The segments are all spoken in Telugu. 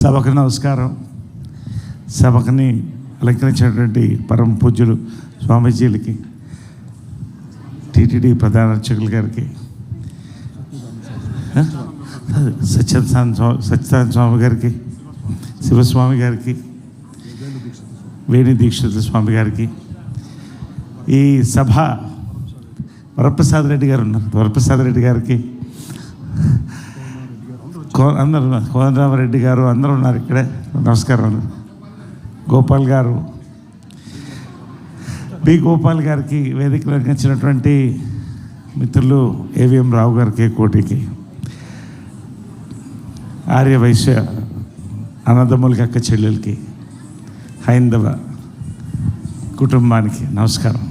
సభకు నమస్కారం. సభకుని అలంకరించినటువంటి పరమ పూజ్యులు స్వామీజీలకి, టీటీడీ ప్రధాన అర్చకుల గారికి, సత్యనారాయణ స్వామి గారికి, శివస్వామి గారికి, వేణి దీక్షితుల స్వామి గారికి, ఈ సభ వరప్రసాద్ రెడ్డి గారు ఉన్నారు, వరప్రసాద్ రెడ్డి గారికి, అందరూ కోదండరామరెడ్డి గారు అందరూ ఉన్నారు ఇక్కడే. నమస్కారం. గోపాల్ గారు, బి గోపాల్ గారికి, వేదికలో వచ్చినటువంటి మిత్రులు ఏవిఎం రావు గారికి, కోటికి, ఆర్య వైశ్య అన్నదమ్ములకి, అక్క చెల్లెలకి, హైందవ కుటుంబానికి నమస్కారం.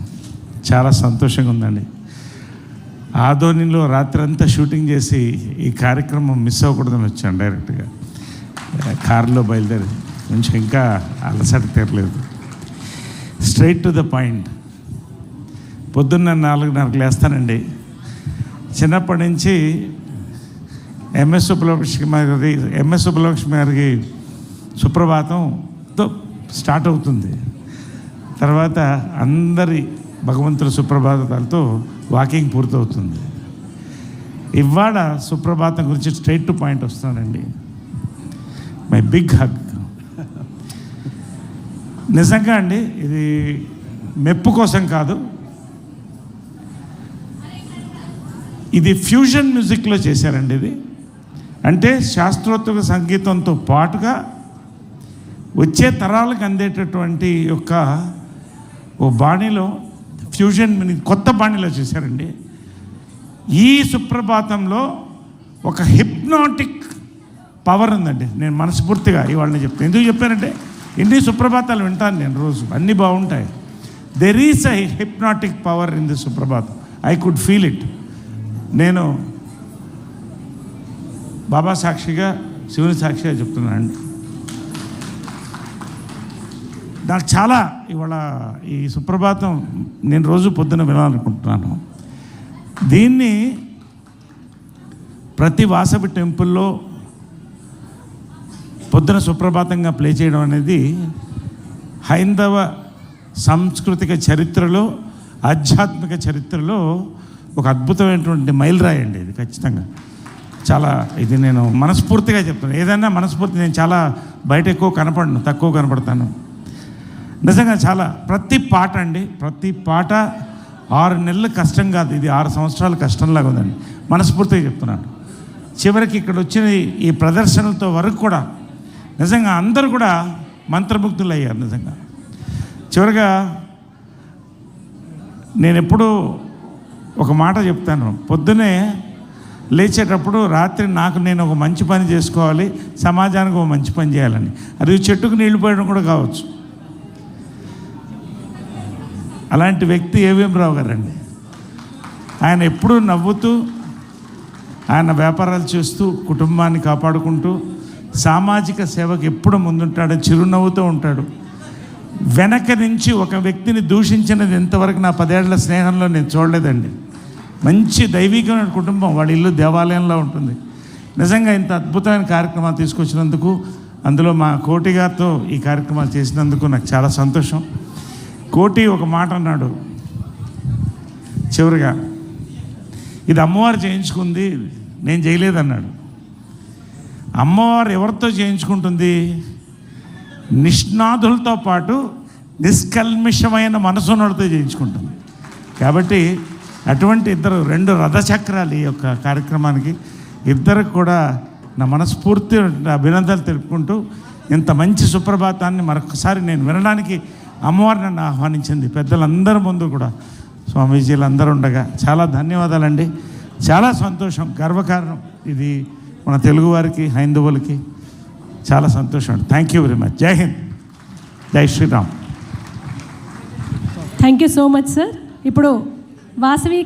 చాలా సంతోషంగా ఉందండి. ఆదోనిలో రాత్రి అంతా షూటింగ్ చేసి ఈ కార్యక్రమం మిస్ అవ్వకూడదని వచ్చాను డైరెక్ట్గా. కారులో బయలుదేరి కొంచెం ఇంకా అలసట తీరలేదు. Straight to the point. పొద్దున్న 4:30కు లేస్తానండి. చిన్నప్పటి నుంచి ఎంఎస్ సుబ్బలక్ష్మి గారికి సుప్రభాతంతో స్టార్ట్ అవుతుంది. తర్వాత అందరి భగవంతుల సుప్రభాతాలతో వాకింగ్ పూర్తవుతుంది. ఇవాళ సుప్రభాతం గురించి స్ట్రైట్ టు పాయింట్ వస్తున్నానండి. My big hug. నిజంగా అండి, ఇది మెప్పు కోసం కాదు, ఇది ఫ్యూజన్ మ్యూజిక్లో చేశారండి. ఇది అంటే శాస్త్రోత్తర సంగీతంతో పాటుగా వచ్చే తరాలకు అందేటటువంటి యొక్క ఓ బాణీలో ఫ్యూజన్ కొత్త బాణీలో చేశారండి. ఈ సుప్రభాతంలో ఒక హిప్నాటిక్ పవర్ ఉందండి. నేను మనస్ఫూర్తిగా ఇవాళ చెప్తాను. ఎందుకు చెప్పానంటే, ఎన్ని సుప్రభాతాలు వింటాను నేను రోజు, అన్నీ బాగుంటాయి. There is a hypnotic power in the Suprabhatam. I could feel it. నేను బాబా సాక్షిగా, శివుని సాక్షిగా చెప్తున్నానండి. నాకు చాలా ఇవాళ ఈ సుప్రభాతం నేను రోజు పొద్దున వినాలనుకుంటున్నాను. దీన్ని ప్రతి వాసవి టెంపుల్లో పొద్దున సుప్రభాతంగా ప్లే చేయడం అనేది హైందవ సాంస్కృతిక చరిత్రలో, ఆధ్యాత్మిక చరిత్రలో ఒక అద్భుతమైనటువంటి మైలురాయి అండి ఇది. ఖచ్చితంగా చాలా ఇది నేను మనస్ఫూర్తిగా చెప్తాను. ఏదైనా మనస్ఫూర్తి. నేను చాలా బయట ఎక్కువ కనపడను, తక్కువ కనపడతాను. నిజంగా చాలా ప్రతి పాట అండి, ప్రతి పాట 6 నెలలు కష్టం కాదు, ఇది 6 సంవత్సరాల కష్టంలాగా ఉందండి. మనస్ఫూర్తిగా చెప్తున్నాను. చివరికి ఇక్కడ వచ్చిన ఈ ప్రదర్శనలతో వరకు కూడా నిజంగా అందరూ కూడా మంత్రముగ్ధులు అయ్యారు. నిజంగా చివరిగా నేను ఎప్పుడూ ఒక మాట చెప్తాను. పొద్దునే లేచేటప్పుడు రాత్రి నేను ఒక మంచి పని చేసుకోవాలి, సమాజానికి ఒక మంచి పని చేయాలని. అది చెట్టుకు నీళ్లు పోయడం కూడా కావచ్చు. అలాంటి వ్యక్తి ఏవిఎం రావు గారండి. ఆయన ఎప్పుడూ నవ్వుతూ, ఆయన వ్యాపారాలు చేస్తూ, కుటుంబాన్ని కాపాడుకుంటూ, సామాజిక సేవకు ఎప్పుడు ముందుంటాడు, చిరునవ్వుతూ ఉంటాడు. వెనక నుంచి ఒక వ్యక్తిని దూషించినది ఇంతవరకు నా 10 ఏళ్ల స్నేహంలో నేను చూడలేదండి. మంచి దైవికమైన కుటుంబం. వాళ్ళ ఇల్లు దేవాలయంలో ఉంటుంది. నిజంగా ఇంత అద్భుతమైన కార్యక్రమాలు తీసుకొచ్చినందుకు, అందులో మా కోటి గారితో ఈ కార్యక్రమాలు చేసినందుకు నాకు చాలా సంతోషం. కోటి ఒక మాట అన్నాడు చివరిగా, ఇది అమ్మవారు చేయించుకుంది, నేను చేయలేదన్నాడు. అమ్మవారు ఎవరితో చేయించుకుంటుంది? నిష్ణాదులతో పాటు నిష్కల్మిషమైన మనసున్నోడితో చేయించుకుంటుంది. కాబట్టి అటువంటి 2 రథచక్రాలు ఈ యొక్క కార్యక్రమానికి. ఇద్దరికి కూడా నా మనస్ఫూర్తి అభినందనలు తెలుపుకుంటూ, ఇంత మంచి సుప్రభాతాన్ని మరొకసారి నేను వినడానికి అమ్మవారు నన్ను ఆహ్వానించింది. పెద్దలందరి ముందు కూడా స్వామీజీలు అందరూ ఉండగా చాలా ధన్యవాదాలండి. చాలా సంతోషం, గర్వకారణం. ఇది మన తెలుగువారికి, హైందవులకి చాలా సంతోషం. Thank you very much. జై హింద్, జై Shriram. Thank you so much sir. ఇప్పుడు వాసవి